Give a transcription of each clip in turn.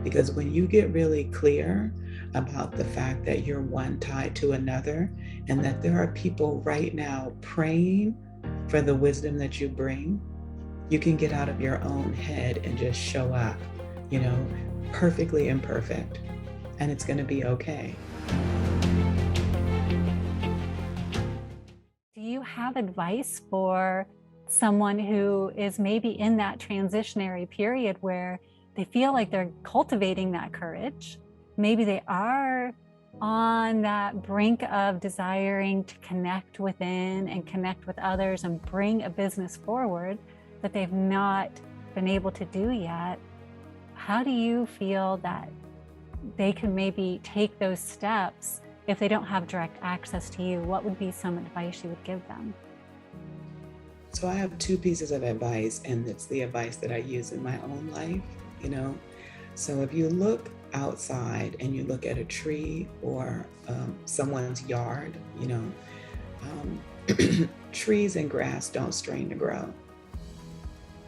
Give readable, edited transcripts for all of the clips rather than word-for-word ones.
Because when you get really clear about the fact that you're one tied to another, and that there are people right now praying for the wisdom that you bring, you can get out of your own head and just show up, you know, perfectly imperfect, and it's going to be okay. Do you have advice for someone who is maybe in that transitionary period where they feel like they're cultivating that courage? Maybe they are on that brink of desiring to connect within and connect with others and bring a business forward that they've not been able to do yet. How do you feel that they can maybe take those steps if they don't have direct access to you? What would be some advice you would give them? So I have two pieces of advice, and it's the advice that I use in my own life, you know. So if you look outside and you look at a tree or someone's yard, trees and grass don't strain to grow,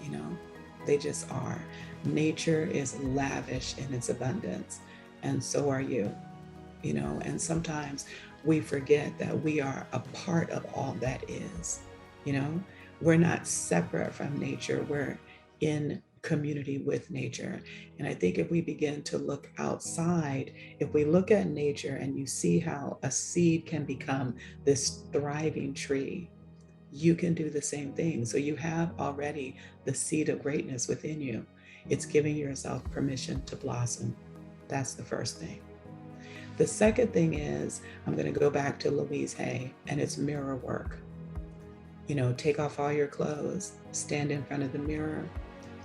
you know, they just are. Nature is lavish in its abundance, and so are you, and sometimes we forget that we are a part of all that is, you know, we're not separate from nature, we're in community with nature. And I think if we begin to look outside, if we look at nature and you see how a seed can become this thriving tree, you can do the same thing. So you have already the seed of greatness within you. It's giving yourself permission to blossom. That's the first thing. The second thing is, I'm going to go back to Louise Hay, and it's mirror work. Take off all your clothes, stand in front of the mirror,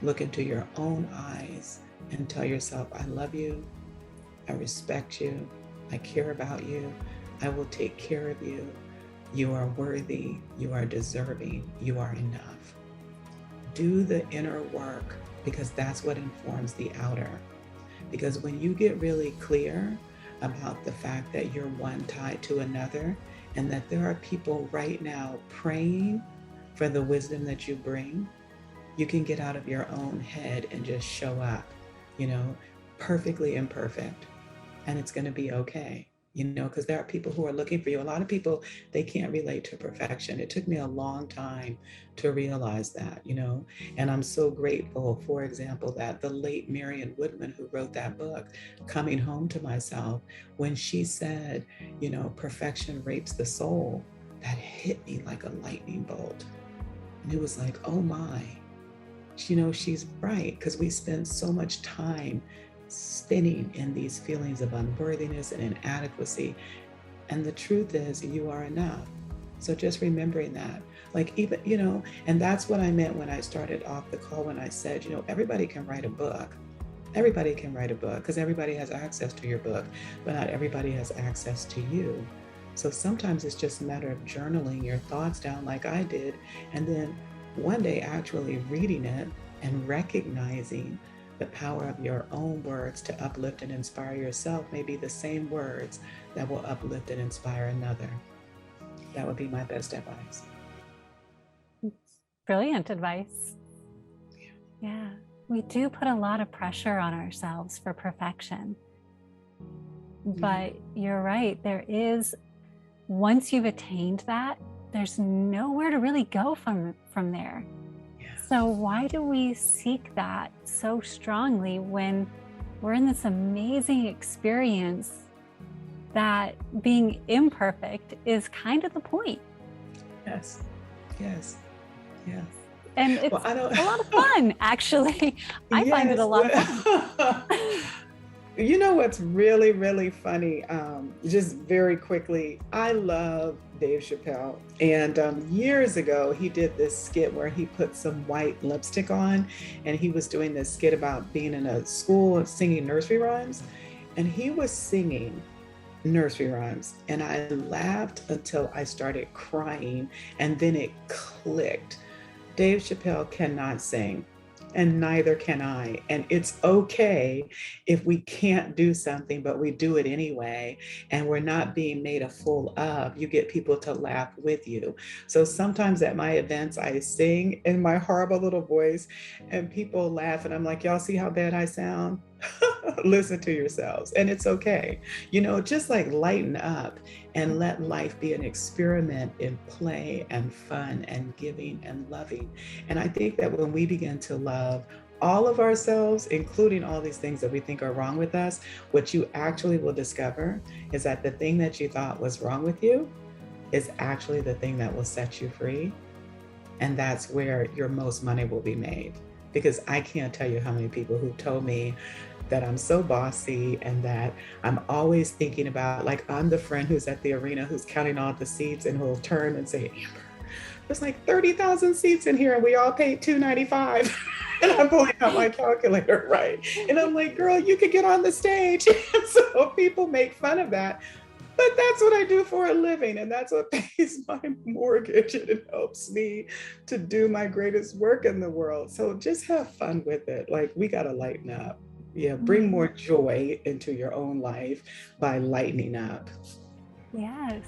look into your own eyes, and tell yourself, I love you, I respect you, I care about you, I will take care of you, you are worthy, you are deserving, you are enough. Do the inner work, because that's what informs the outer. Because when you get really clear about the fact that you're one tied to another, and that there are people right now praying for the wisdom that you bring, you can get out of your own head and just show up, perfectly imperfect, and it's going to be okay. Because there are people who are looking for you. A lot of people, they can't relate to perfection. It took me a long time to realize that, and I'm so grateful, for example, that the late Marion Woodman, who wrote that book, Coming Home to Myself, when she said, perfection rapes the soul, that hit me like a lightning bolt. And it was like, oh my, she's right, because we spend so much time spinning in these feelings of unworthiness and inadequacy. And the truth is, you are enough. So just remembering that, and that's what I meant when I started off the call, when I said, everybody can write a book. Everybody can write a book because everybody has access to your book, but not everybody has access to you. So sometimes it's just a matter of journaling your thoughts down like I did, and then one day actually reading it and recognizing the power of your own words to uplift and inspire yourself may be the same words that will uplift and inspire another. That would be my best advice. Brilliant advice. Yeah, we do put a lot of pressure on ourselves for perfection. But you're right, there is, once you've attained that, there's nowhere to really go from there. So why do we seek that so strongly when we're in this amazing experience that being imperfect is kind of the point? Yes. And it's a lot of fun, actually. I find it a lot of fun. You know what's really, really funny? Just very quickly, I love Dave Chappelle. And years ago, he did this skit where he put some white lipstick on, and he was doing this skit about being in a school and singing nursery rhymes. And he was singing nursery rhymes, and I laughed until I started crying, and then it clicked. Dave Chappelle cannot sing, and neither can I. And it's okay if we can't do something, but we do it anyway, and we're not being made a fool of. You get people to laugh with you. So sometimes at my events, I sing in my horrible little voice, and people laugh, and I'm like, y'all see how bad I sound? Listen to yourselves, and it's okay. Just like lighten up and let life be an experiment in play and fun and giving and loving. And I think that when we begin to love all of ourselves, including all these things that we think are wrong with us, what you actually will discover is that the thing that you thought was wrong with you is actually the thing that will set you free. And that's where your most money will be made. Because I can't tell you how many people who told me that I'm so bossy and that I'm always thinking about, like, I'm the friend who's at the arena who's counting all the seats and who'll turn and say, Amber, there's like 30,000 seats in here and we all paid $295. And I'm pulling out my calculator, right? And I'm like, girl, you could get on the stage. And so people make fun of that. But that's what I do for a living, and that's what pays my mortgage, and it helps me to do my greatest work in the world. So just have fun with it. Like, we got to lighten up. Yeah, bring more joy into your own life by lightening up. Yes.